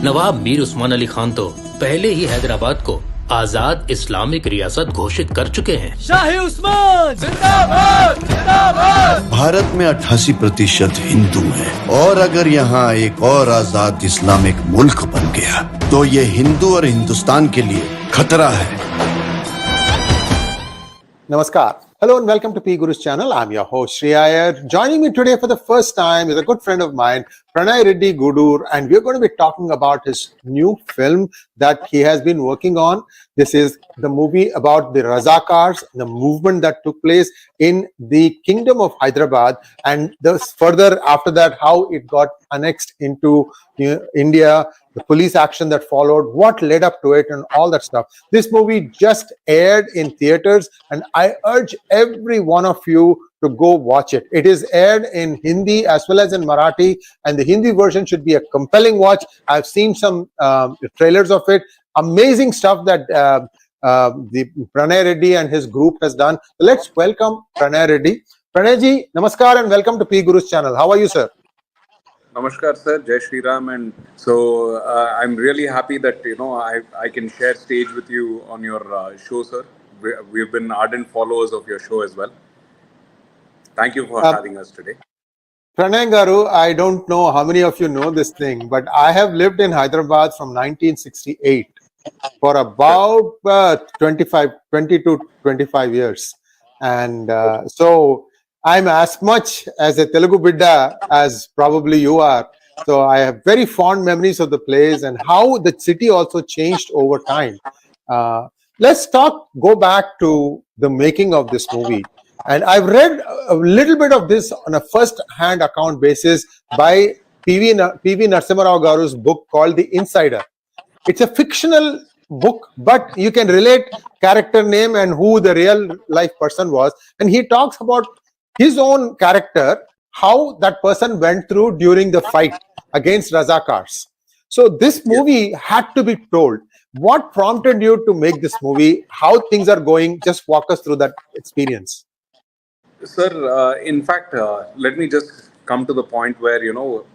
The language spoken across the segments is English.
नवाब मीर उस्मान अली खान तो पहले ही हैदराबाद को आजाद इस्लामिक रियासत घोषित कर चुके हैं। शाही उस्मान जिंदाबाद जिंदाबाद। भारत में 88% हिंदू हैं और अगर यहाँ एक और आजाद इस्लामिक मुल्क बन गया तो ये हिंदू और हिंदुस्तान के लिए खतरा है। Namaskar. Hello and welcome to PGurus channel. I'm your host Sree Iyer. Joining me today for the first time is a good friend of mine, Pranay Reddy Gudur, and we're going to be talking about his new film that he has been working on. This is the movie about the Razakars, the movement that took place in the Kingdom of Hyderabad, and further after that, how it got annexed into India, the police action that followed, what led up to it, and all that stuff. This movie just aired in theaters, and I urge every one of you to go watch it. It is aired in Hindi as well as in Marathi, and the Hindi version should be a compelling watch. I've seen some trailers of it. Amazing stuff that the Pranay Reddy and his group has done. So let's welcome Pranay Reddy. Pranay ji, namaskar and welcome to PGurus channel. How are you, sir? Namaskar, sir. Jai Shri Ram. And so I'm really happy that I can share stage with you on your show, sir. We've been ardent followers of your show as well. Thank you for having us today. Pranay Garu, I don't know how many of you know this thing, but I have lived in Hyderabad from 1968 for about 20 to 25 years. And so I'm as much as a Telugu Bidda as probably you are. So I have very fond memories of the place and how the city also changed over time. Let's go back to the making of this movie. And I've read a little bit of this on a first-hand account basis by P.V. Narasimha Rao Garu's book called The Insider. It's a fictional book, but you can relate character name and who the real life person was. And he talks about his own character, how that person went through during the fight against Razakars. So this movie had to be told. What prompted you to make this movie? How things are going? Just walk us through that experience. Sir, in fact, let me just come to the point where,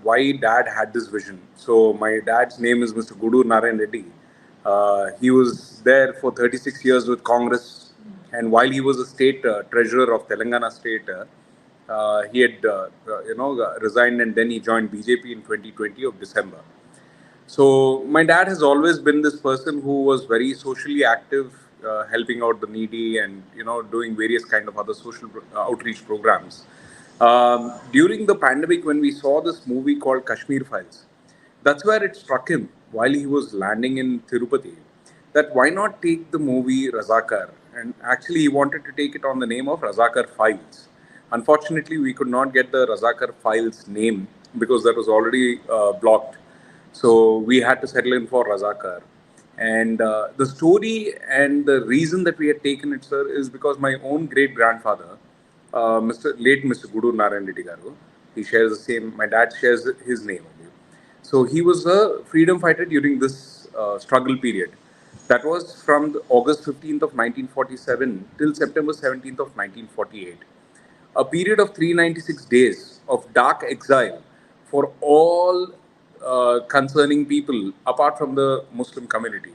why Dad had this vision. So my dad's name is Mr. Gudur Narayan Reddy. He was there for 36 years with Congress. And while he was a state treasurer of Telangana state, he had, resigned and then he joined BJP in 2020 of December. So my dad has always been this person who was very socially active, helping out the needy and, doing various kind of other social outreach programs. During the pandemic, when we saw this movie called Kashmir Files, that's where it struck him while he was landing in Tirupati, that why not take the movie Razakar? And actually, he wanted to take it on the name of Razakar Files. Unfortunately, we could not get the Razakar Files name because that was already blocked. So we had to settle in for Razakar. And the story and the reason that we had taken it, sir, is because my own great-grandfather, late Mr. Gudur Narayan Reddy Garu, he shares the same, my dad shares his name. So he was a freedom fighter during this struggle period. That was from August 15th of 1947 till September 17th of 1948. A period of 396 days of dark exile for all concerning people apart from the Muslim community.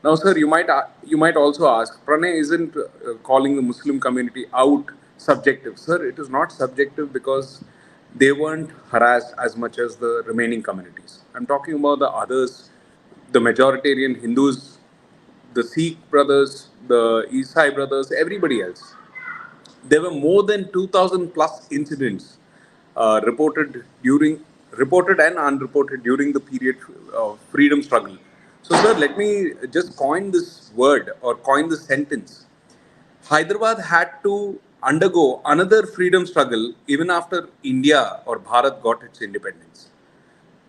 Now, sir, you might also ask, Pranay, isn't calling the Muslim community out subjective? Sir, it is not subjective because they weren't harassed as much as the remaining communities. I'm talking about the others, the majoritarian Hindus, the Sikh brothers, the 𝗤𝙭 brothers, everybody else. There were more than 2,000 plus incidents reported and unreported during the period of freedom struggle. So, sir, let me just coin this word or coin this sentence. Hyderabad had to undergo another freedom struggle even after India or Bharat got its independence.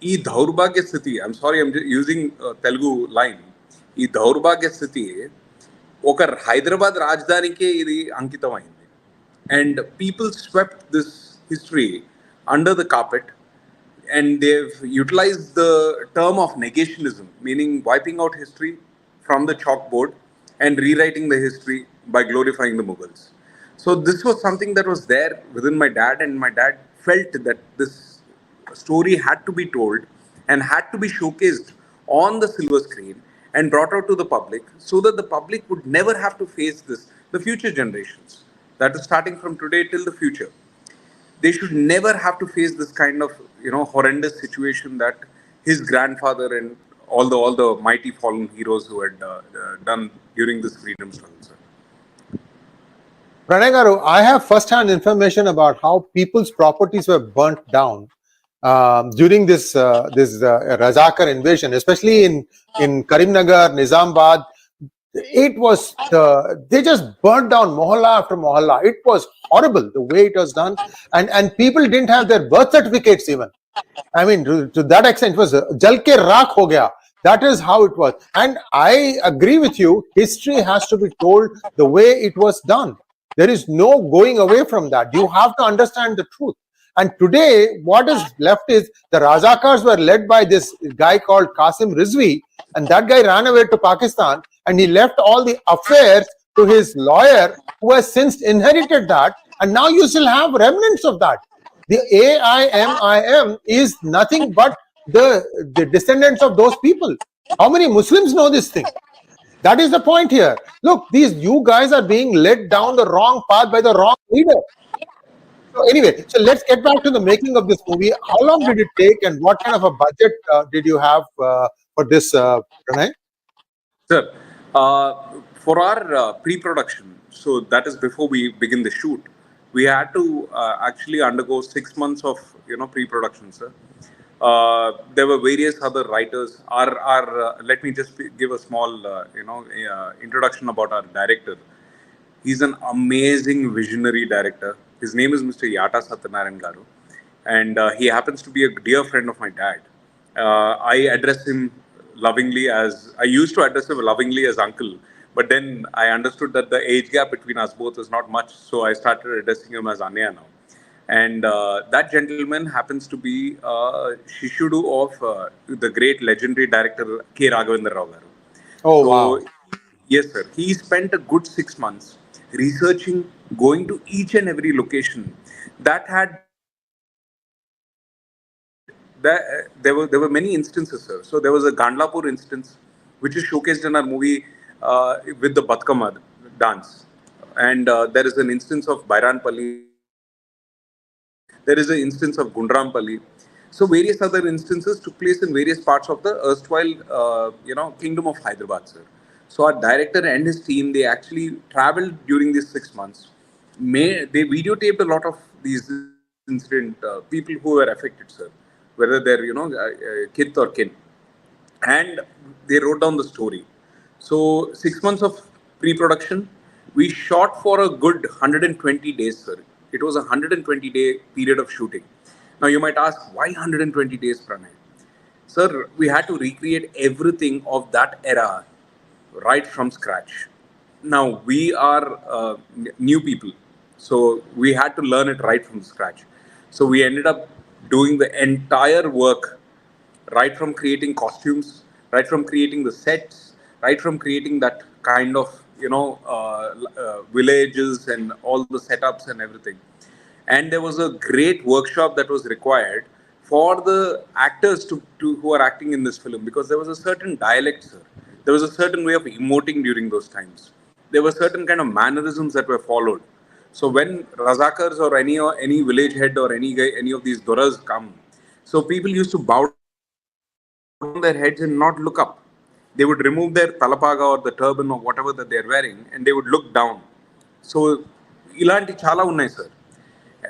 𝗒𝙧𝙤𝙀𝘁, I'm sorry, I'm using Telugu line. 𝗒𝙧𝙤𝙀 okar Hyderabad rajdanike idi ankitamaindi. And people swept this history under the carpet, and they've utilized the term of negationism, meaning wiping out history from the chalkboard and rewriting the history by glorifying the Mughals. So this was something that was there within my dad, and my dad felt that this story had to be told and had to be showcased on the silver screen and brought out to the public so that the public would never have to face this, the future generations, that is starting from today till the future. They should never have to face this kind of, horrendous situation that his grandfather and all the mighty fallen heroes who had done during this freedom struggle, sir. Pranay garu, I have first-hand information about how people's properties were burnt down during this Razakar invasion, especially in Karimnagar, Nizamabad. It was they just burnt down mohalla after mohalla. It was horrible the way it was done, and people didn't have their birth certificates even. I mean, to that extent, it was 𝙒𝙧𝙤𝙪𝙥𝙥 ho gaya. That is how it was, and I agree with you. History has to be told the way it was done. There is no going away from that. You have to understand the truth. And today, what is left is the Razakars were led by this guy called 𝗤𝗎𝘆 𝗢𝘂𝘀𝑆, and that guy ran away to Pakistan, and he left all the affairs to his lawyer, who has since inherited that, and now you still have remnants of that. The AIMIM is nothing but the descendants of those people. How many Muslims know this thing? That is the point here. Look, you guys are being led down the wrong path by the wrong leader. So anyway, so let's get back to the making of this movie. How long did it take, and what kind of a budget did you have for this, Pranay? Sir, for our pre-production, so that is before we begin the shoot, we had to actually undergo 6 months of pre-production, sir. There were various other writers. Let me just give a small introduction about our director. He's an amazing visionary director. His name is Mr. 𝗤𝙧𝙤𝙪 𝗢𝙗𝑚, and he happens to be a dear friend of my dad. I address him lovingly I used to address him lovingly as uncle, but then I understood that the age gap between us both is not much, so I started addressing him as Annaya now. And that gentleman happens to be Shishudu of the great legendary director K. Raghavendra Rao garu. Oh, wow. Yes, sir. He spent a good 6 months researching, going to each and every location that had. There were many instances, sir. So there was a Gandlapur instance, which is showcased in our movie with the 𝗣𝗂𝗍 dance, and there is an instance of Bairanpalli. There is an instance of Gundrampalli. So various other instances took place in various parts of the erstwhile, Kingdom of Hyderabad, sir. So our director and his team, they actually traveled during these 6 months. They videotaped a lot of these incident people who were affected, sir, whether they're kith or kin, and they wrote down the story. So 6 months of pre-production, we shot for a good 120 days, sir. It was a 120-day period of shooting. Now you might ask, why 120 days, Pranay? Sir, we had to recreate everything of that era right from scratch. Now we are new people, so we had to learn it right from scratch. So we ended up doing the entire work, right from creating costumes, right from creating the sets, right from creating that kind of villages and all the setups and everything. And there was a great workshop that was required for the actors who are acting in this film, because there was a certain dialect, sir. There was a certain way of emoting during those times. There were certain kind of mannerisms that were followed. So when Razakars or any village head or any of these doras come, so people used to bow down their heads and not look up. They would remove their talapaga or the turban or whatever that they're wearing, and they would look down. So ilanti chala unnai, sir.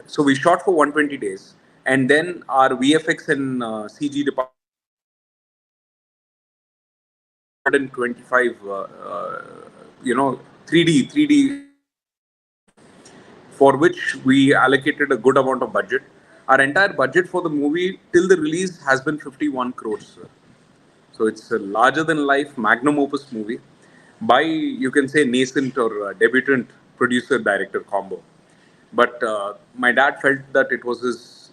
So we shot for 120 days, and then our VFX and CG department 125 3D, for which we allocated a good amount of budget. Our entire budget for the movie till the release has been 51 crores, sir. So it's a larger than life magnum opus movie by, you can say, nascent or debutant producer director combo. But my dad felt that it was his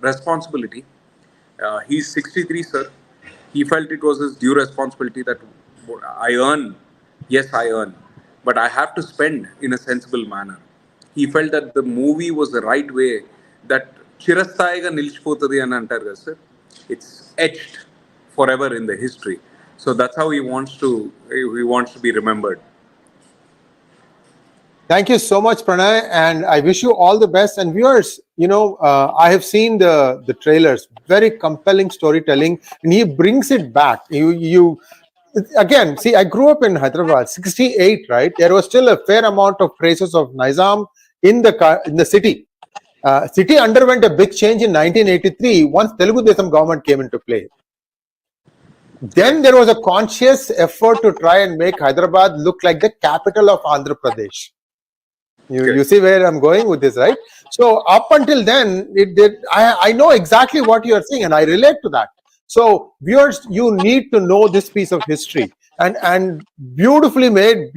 responsibility. He's 63, sir. He felt it was his due responsibility that I earn. Yes, I earn, but I have to spend in a sensible manner. He felt that the movie was the right way, that 𝗎𝙗𝙖𝙩 𝗢𝙗𝙗𝘁 and antar, sir. It's etched forever in the history. So that's how he wants to be remembered. Thank you so much, Pranay, and I wish you all the best. And viewers, I have seen the trailers, very compelling storytelling, and he brings it back. You again, see, I grew up in Hyderabad, 68, right? There was still a fair amount of traces of Nizam in the city. City underwent a big change in 1983 once Telugu Desam government came into play. Then there was a conscious effort to try and make Hyderabad look like the capital of Andhra Pradesh. You see where I'm going with this, right? So up until then, I know exactly what you are saying, and I relate to that. So viewers, you need to know this piece of history, and beautifully made.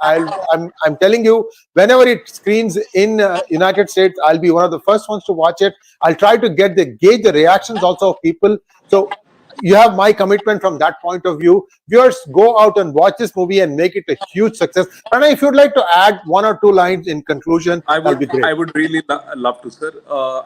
I'm telling you, whenever it screens in United States, I'll be one of the first ones to watch it. I'll try to gauge the reactions also of people. So you have my commitment from that point of view. Viewers, go out and watch this movie and make it a huge success. Pranay, if you'd like to add one or two lines in conclusion, that'll be great. I would really love to, sir.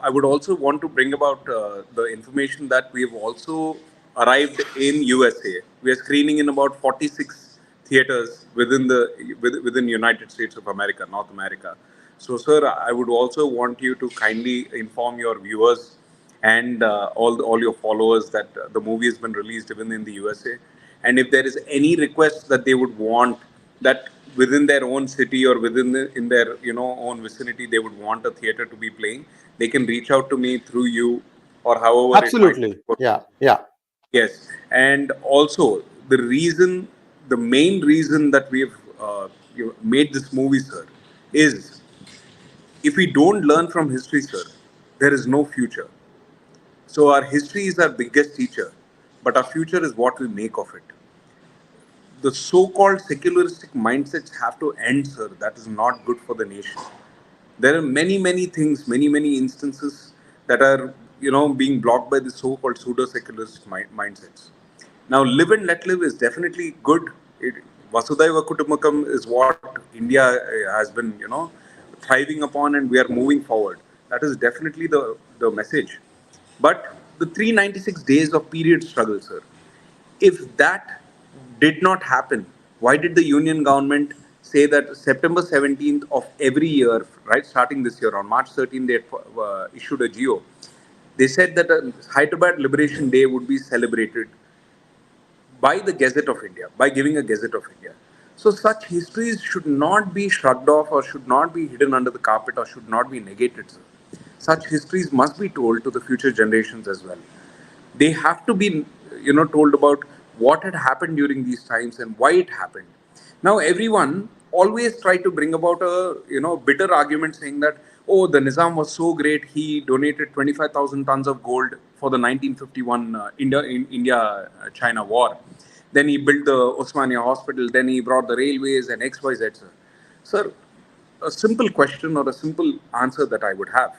I would also want to bring about the information that we have also arrived in USA. We are screening in about 46 theaters within United States of America, North America. So, sir, I would also want you to kindly inform your viewers and all your followers that the movie has been released even in the USA. And if there is any request that they would want that within their own city or in their own vicinity, they would want a theater to be playing, they can reach out to me through you or however. Absolutely. Yeah. Yes. And also the main reason that we've made this movie, sir, is if we don't learn from history, sir, there is no future. So our history is our biggest teacher, but our future is what we make of it. The so-called secularistic mindsets have to end, sir. That is not good for the nation. There are many things, many instances that are, being blocked by the so-called pseudo-secularist mindsets. Now, live and let live is definitely good. 𝗤𝙜 Kutumbakam is what India has been, thriving upon, and we are moving forward. That is definitely the message. But the 396 days of period struggle, sir, if that did not happen, why did the union government say that September 17th of every year, right, starting this year, on March 13th, they issued a GO. They said that Hyderabad Liberation Day would be celebrated by the Gazette of India, by giving a Gazette of India. So such histories should not be shrugged off or should not be hidden under the carpet or should not be negated, sir. Such histories must be told to the future generations as well. They have to be, told about what had happened during these times and why it happened. Now, everyone always try to bring about a, bitter argument saying that, oh, the Nizam was so great, he donated 25,000 tons of gold for the 1951 India-China war. Then he built the Osmania Hospital, then he brought the railways and XYZ. Sir, a simple question or a simple answer that I would have.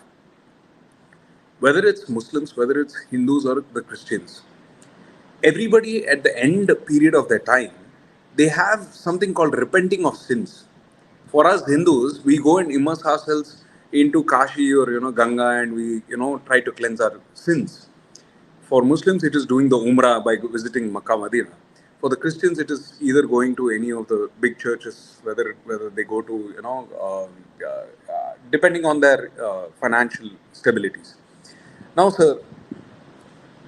Whether it's Muslims, whether it's Hindus or the Christians, everybody at the end period of their time, they have something called repenting of sins. For us Hindus, we go and immerse ourselves into Kashi or Ganga, and we try to cleanse our sins. For Muslims, it is doing the Umrah by visiting Makkah, Medina. For the Christians, it is either going to any of the big churches, whether they go to depending on their financial stabilities. Now, sir,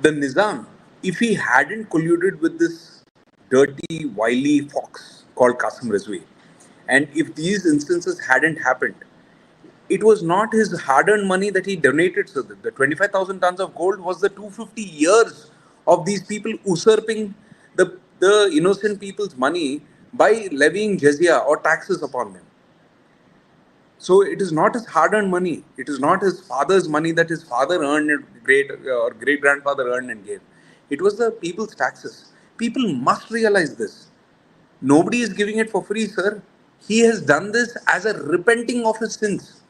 the Nizam, if he hadn't colluded with this dirty, wily fox called Qasim Rizvi, and if these instances hadn't happened, it was not his hard-earned money that he donated. So the 25,000 tons of gold was the 250 years of these people usurping the innocent people's money by levying jizya or taxes upon them. So it is not his hard-earned money. It is not his father's money that his father earned and great-grandfather earned and gave. It was the people's taxes. People must realize this. Nobody is giving it for free, sir. He has done this as a repenting of his sins.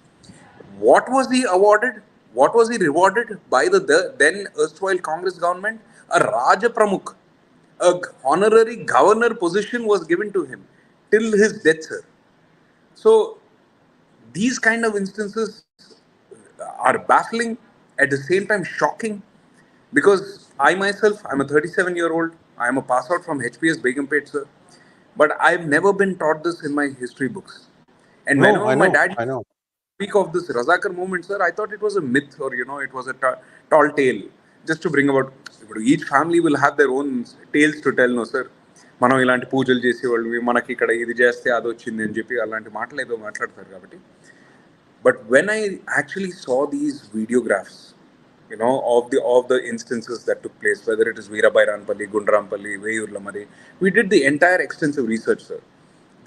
What was he awarded? What was he rewarded by the then erstwhile Congress government? A Raja Pramukh, a honorary governor position was given to him till his death, sir. So these kind of instances are baffling, at the same time shocking, because I myself, I'm a 37-year-old. I am a pass out from 𝗤𝙑𝗻𝗆 𝗤𝗚𝘂𝘁, sir. But I've never been taught this in my history books. And No, whenever my dad I know. speak of this Razakar movement, sir, I thought it was a myth, or it was a tall tale, just to bring about. Each family will have their own tales to tell, no sir. మనం ఇలాంటి పూజలు చేసేవాళ్ళు, మనకి ఇక్కడ ఇది చేస్తే అది వచ్చింది అని చెప్పి అలాంటి మాటలు ఏదో మాట్లాడతారు కాబట్టి. But when I actually saw these videographs, of the instances that took place, whether it is 𝗣𝗚𝗍𝗆 Gundarampalli, 𝗣𝗚𝗚, we did the entire extensive research, sir.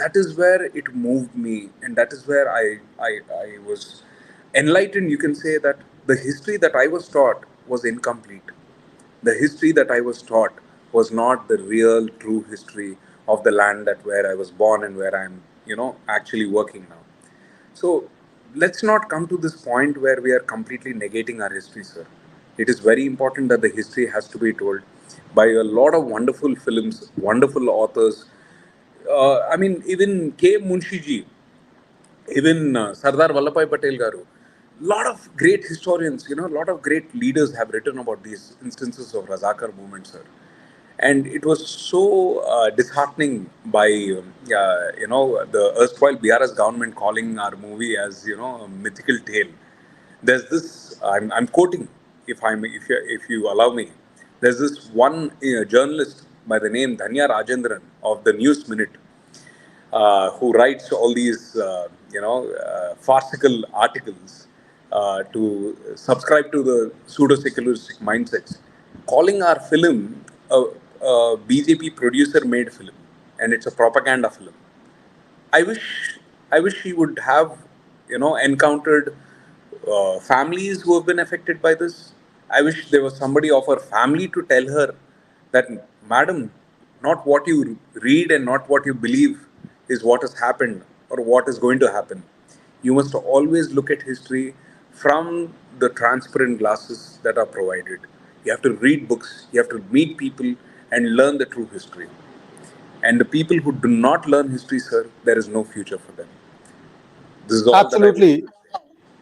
That is where it moved me, and that is where I was enlightened. You can say that the history that I was taught was incomplete. The history that I was taught was not the real, true history of the land where I was born and where I'm, actually working now. So let's not come to this point where we are completely negating our history, sir. It is very important that the history has to be told by a lot of wonderful films, wonderful authors. I mean, even K. Munshi ji, even Sardar Vallabhbhai Patel garu, lot of great historians, a lot of great leaders have written about these instances of Razakar movement, sir. And it was so disheartening by, the erstwhile BRS government calling our movie as, a mythical tale. There's this, I'm quoting, if you allow me. There's this one journalist by the name Dhanya Rajendran of the News Minute, who writes all these, farcical articles to subscribe to the pseudo-secularistic mindsets, calling our film a BJP producer-made film, and it's a propaganda film. I wish he would have, encountered families who have been affected by this. I wish there was somebody of her family to tell her that, madam, not what you read and not what you believe is what has happened or what is going to happen. You must always look at history from the transparent glasses that are provided. You have to read books, you have to meet people and learn the true history. And the people who do not learn history, sir, there is no future for them. This is all. Absolutely.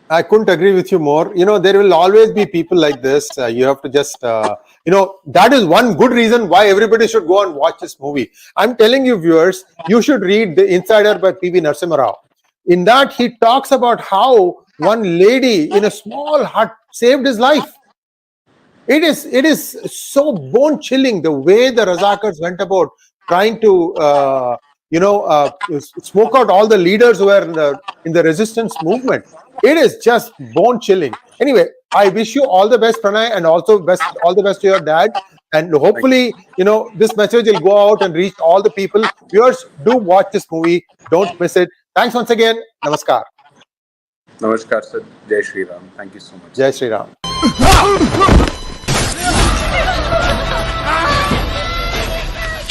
I couldn't agree with you more. There will always be people like this. You have to just, that is one good reason why everybody should go and watch this movie. I'm telling you, viewers, you should read The Insider by P.V. Narasimha Rao. In that, he talks about how one lady in a small hut saved his life. It is so bone-chilling the way the Razakars went about trying to, smoke out all the leaders who were in the resistance movement. It is just bone-chilling. Anyway, I wish you all the best, Pranay, and also all the best to your dad. And hopefully, this message will go out and reach all the people. Viewers, do watch this movie. Don't miss it. Thanks once again. Namaskar. Namaskar, sir. Jai Shri Ram. Thank you so much. Jai Shri Ram.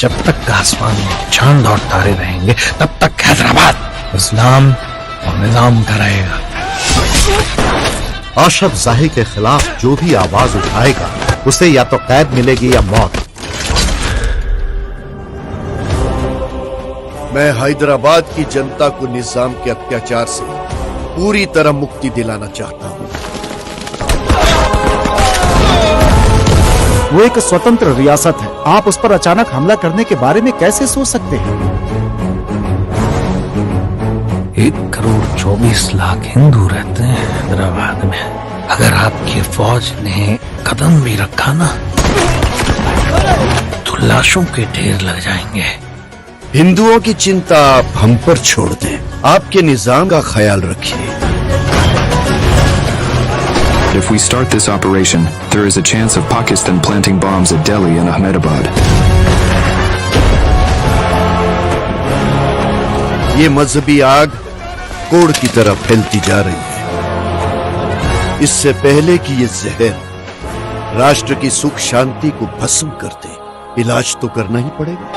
जब तक आसमान में चांद और तारे रहेंगे तब तक हैदराबाद इस्लाम और निजाम का रहेगा। 𝗤𝙗𝙤𝗆 के खिलाफ जो भी आवाज उठाएगा उसे या तो कैद मिलेगी या मौत। मैं हैदराबाद की जनता को निजाम के अत्याचार से पूरी तरह मुक्ति दिलाना चाहता हूं। वो एक स्वतंत्र रियासत है, आप उस पर अचानक हमला करने के बारे में कैसे सोच सकते हैं? 1,24,00,000 हिंदू रहते हैं हैदराबाद में। अगर आपकी फौज ने कदम भी रखा ना तो लाशों के ढेर लग जाएंगे। हिंदुओं की चिंता आप हम पर छोड़ दें, आपके निजाम का ख्याल रखिए। If we start this operation, there is a chance of Pakistan planting bombs at Delhi and Ahmedabad. ये मजहबी आग कोड़ की तरह फैलती जा रही है। इससे पहले कि ये जहर राष्ट्र की सुख शांति को भस्म कर दे, इलाज तो करना ही पड़ेगा।